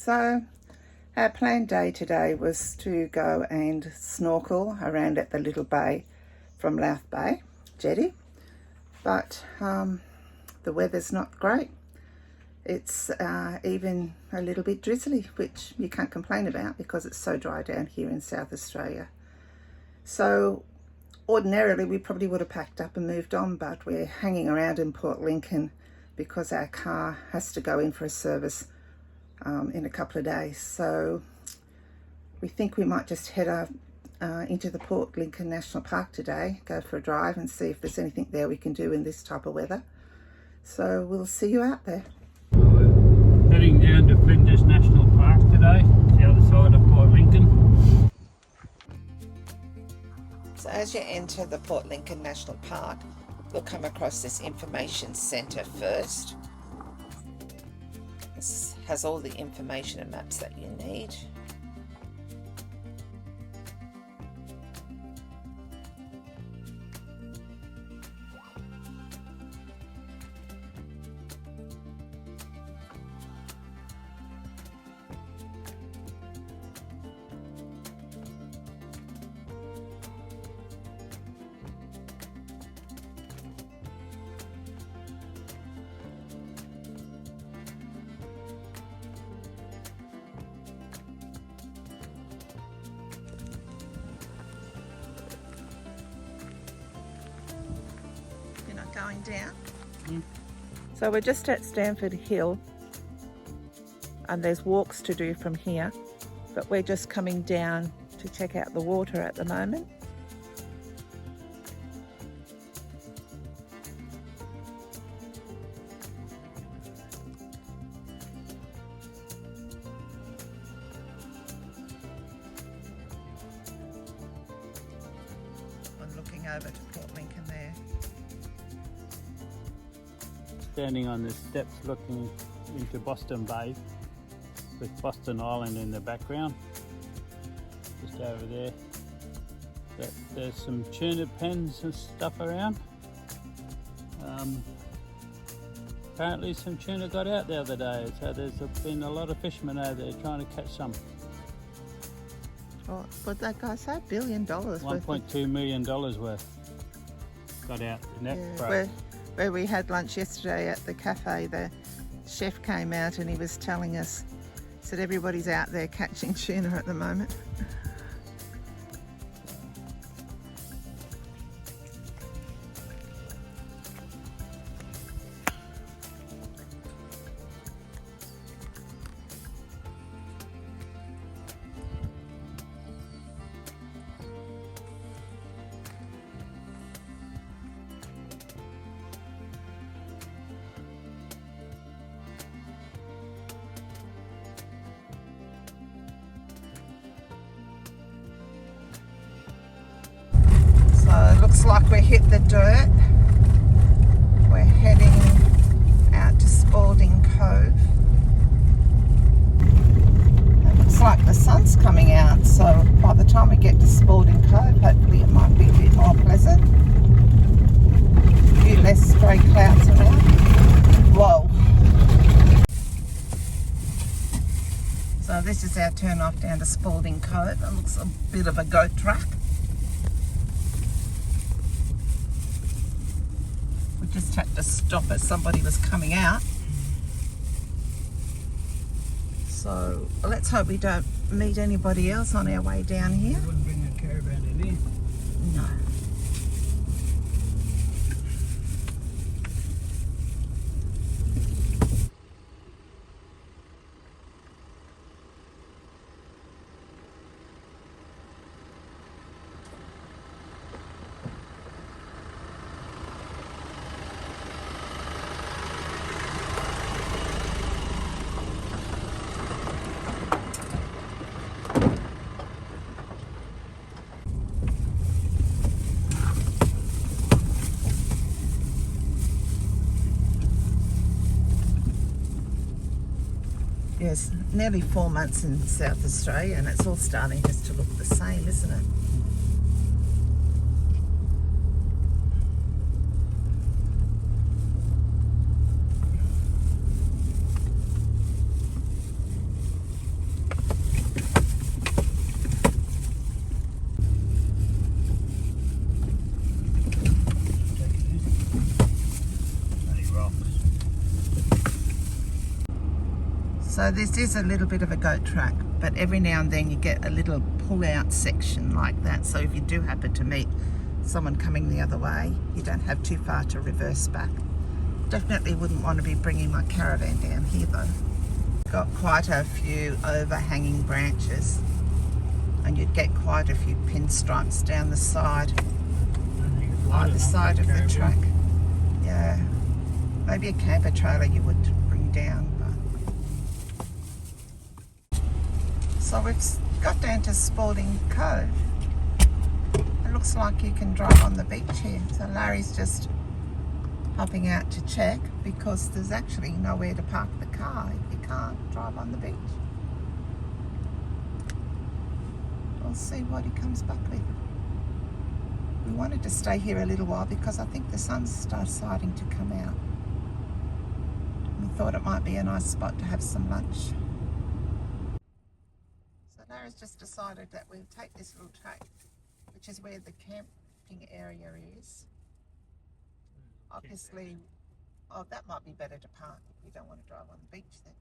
So our planned day today was to go and snorkel around at the little bay from Louth Bay jetty, but the weather's not great. It's even a little bit drizzly, which you can't complain about because it's so dry down here in South Australia. So ordinarily we probably would have packed up and moved on, but we're hanging around in Port Lincoln because our car has to go in for a service in a couple of days. So we think we might just head into the Port Lincoln National Park today, go for a drive and see if there's anything there we can do in this type of weather. So we'll see you out there. We're heading down to Flinders National Park today, the other side of Port Lincoln. So as you enter the Port Lincoln National Park, you'll come across this information centre first. This has all the information and maps that you need. Going down. So we're just at Stanford Hill and there's walks to do from here, but we're just coming down to check out the water at the moment. I'm looking over to Port Lincoln there. Standing on the steps looking into Boston Bay with Boston Island in the background, just over there. There's some tuna pens and stuff around. Apparently some tuna got out the other day, so there's been a lot of fishermen over there trying to catch some. Oh, what that guy say? $1 billion worth. $1.2 million worth got out the net. Where we had lunch yesterday at the cafe, the chef came out and he was telling us, said everybody's out there catching tuna at the moment. Looks like we hit the dirt. We're heading out to Spalding Cove. It looks like the sun's coming out, so by the time we get to Spalding Cove, hopefully it might be a bit more pleasant. A few less stray clouds around. Whoa. So this is our turn off down to Spalding Cove. It looks a bit of a goat track. Just had to stop as somebody was coming out. So let's hope we don't meet anybody else on our way down here. You wouldn't bring a caravan in here? No. Yes, nearly 4 months in South Australia and it's all starting just to look the same, isn't it? So this is a little bit of a goat track, but every now and then you get a little pull-out section like that. So if you do happen to meet someone coming the other way, you don't have too far to reverse back. Definitely wouldn't want to be bringing my caravan down here though. Got quite a few overhanging branches, and you'd get quite a few pinstripes down the side, either side of the track. Yeah, maybe a camper trailer you would bring down. So we've got down to Spalding Cove. It looks like you can drive on the beach here. So Larry's just hopping out to check because there's actually nowhere to park the car if you can't drive on the beach. We'll see what he comes back with. We wanted to stay here a little while because I think the sun's starting to come out. We thought it might be a nice spot to have some lunch. So Lara's just decided that we'll take this little track, which is where the camping area is. Obviously, oh, that might be better to park if we don't want to drive on the beach then.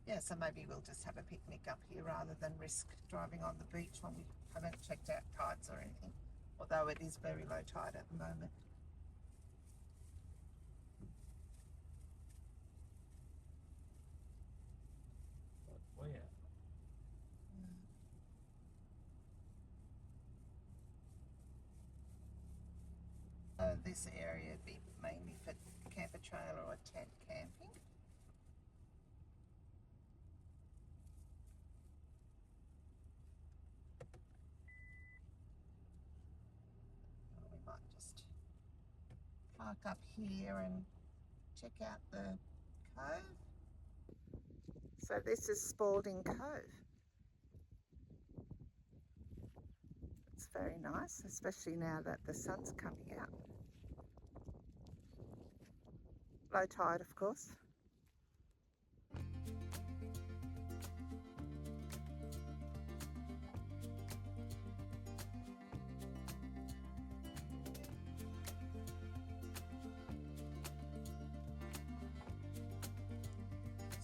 Yeah, so maybe we'll just have a picnic up here rather than risk driving on the beach when we haven't checked out tides or anything, although it is very low tide at the moment. This area would be mainly for camper trailer or tent camping. We might just park up here and check out the cove. So this is Spalding Cove. It's very nice, especially now that the sun's coming out. Low tide, of course.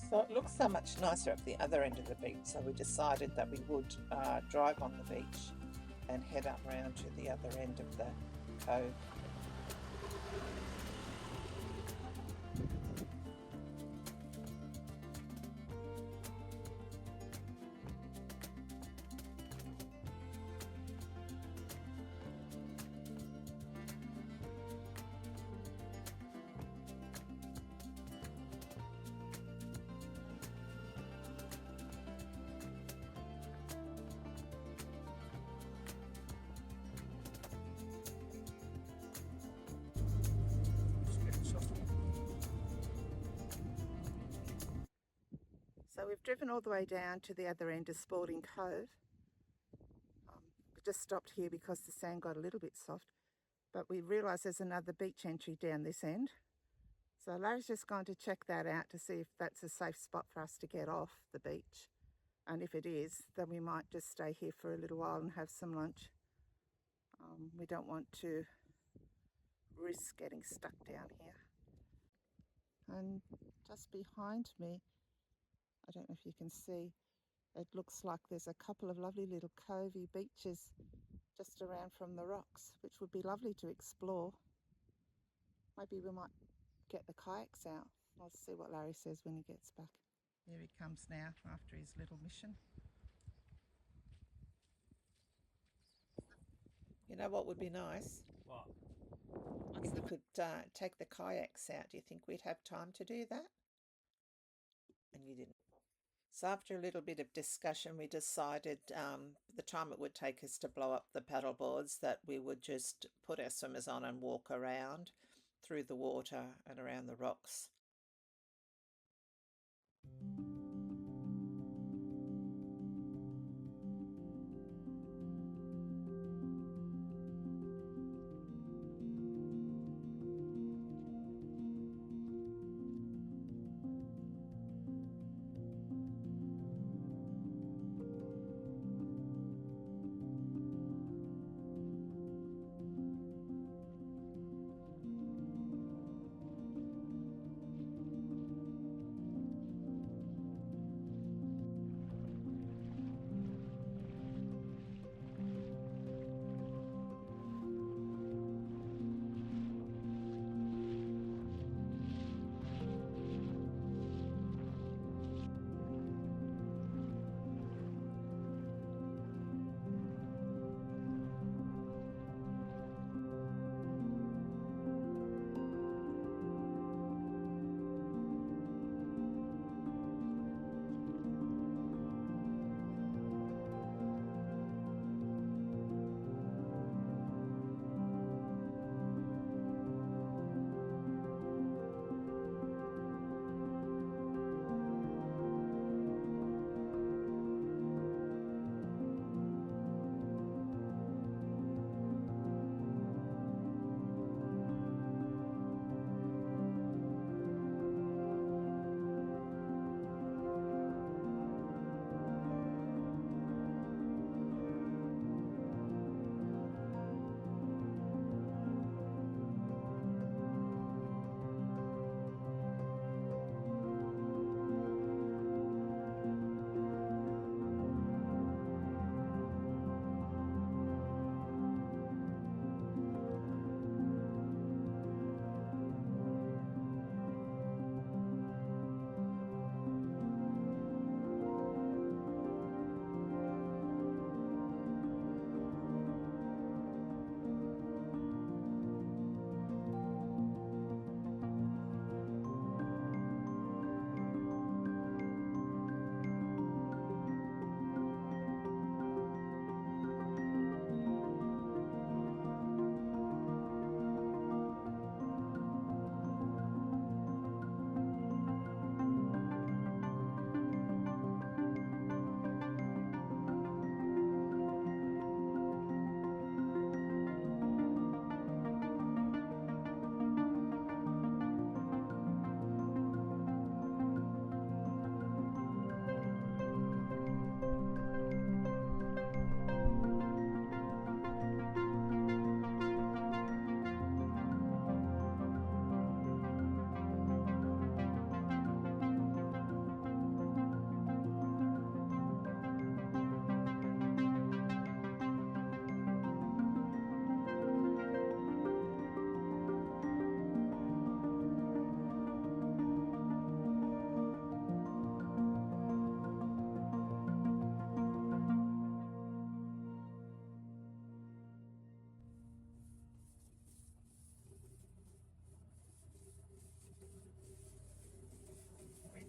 So it looks so much nicer at the other end of the beach, so we decided that we would drive on the beach and head up round to the other end of the cove. So we've driven all the way down to the other end of Spalding Cove. We just stopped here because the sand got a little bit soft, but we realised there's another beach entry down this end. So Larry's just going to check that out to see if that's a safe spot for us to get off the beach. And if it is, then we might just stay here for a little while and have some lunch. We don't want to risk getting stuck down here. And just behind me, I don't know if you can see, it looks like there's a couple of lovely little covey beaches just around from the rocks, which would be lovely to explore. Maybe we might get the kayaks out. I'll see what Larry says when he gets back. Here he comes now after his little mission. You know what would be nice? What? If we could take the kayaks out. Do you think we'd have time to do that? And you didn't. So after a little bit of discussion, we decided the time it would take us to blow up the paddle boards, that we would just put our swimmers on and walk around through the water and around the rocks.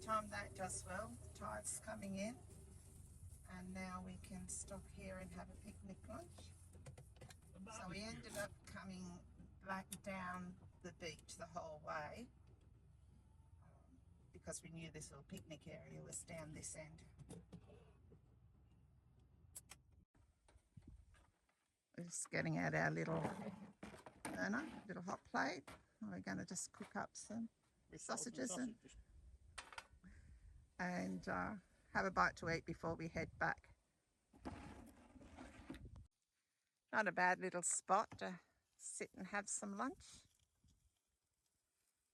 time that does well. The tide's coming in, and now we can stop here and have a picnic lunch. So we ended up coming back down the beach the whole way because we knew this little picnic area was down this end. We're just getting out our little burner, little hot plate. We're going to just cook up some sausages and have a bite to eat before we head back. Not a bad little spot to sit and have some lunch.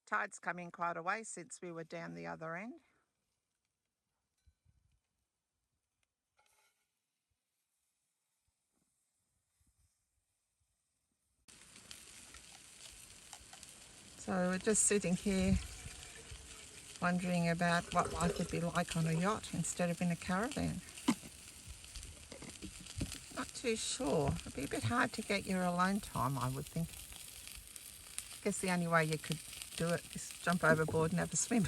Tide's come in quite a way since we were down the other end. So we're just sitting here wondering about what life would be like on a yacht instead of in a caravan. Not too sure. It'd be a bit hard to get your alone time, I would think. I guess the only way you could do it is jump overboard and have a swim.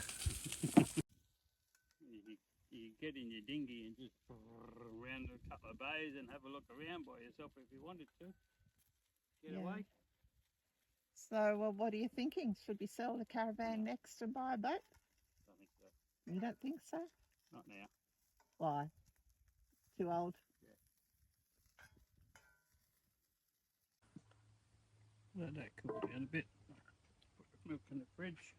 You get in your dinghy and just around a couple of bays and have a look around by yourself if you wanted to. Get away. So, well, what are you thinking? Should we sell the caravan next and buy a boat? I think so. You don't think so? Not now. Why? Too old? Yeah. Let that cool down a bit. Put the milk in the fridge.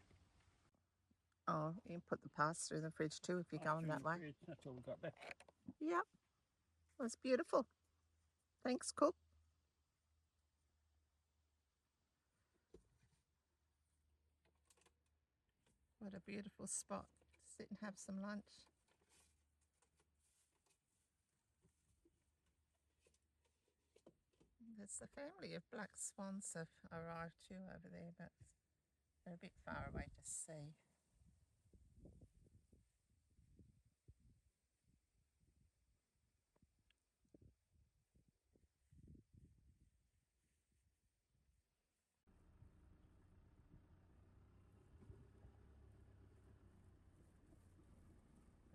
Oh, you can put the pasta in the fridge too if you're going that way. Fridge. That's all we got left. Yep. That's beautiful. Thanks, Cook. What a beautiful spot to sit and have some lunch. There's the family of black swans have arrived too over there, but they're a bit far away to see.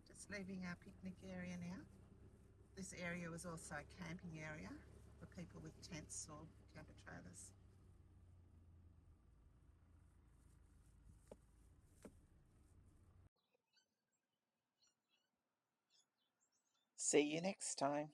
Just leaving our picnic area now. This area was also a camping area for people with tents or camper trailers. See you next time.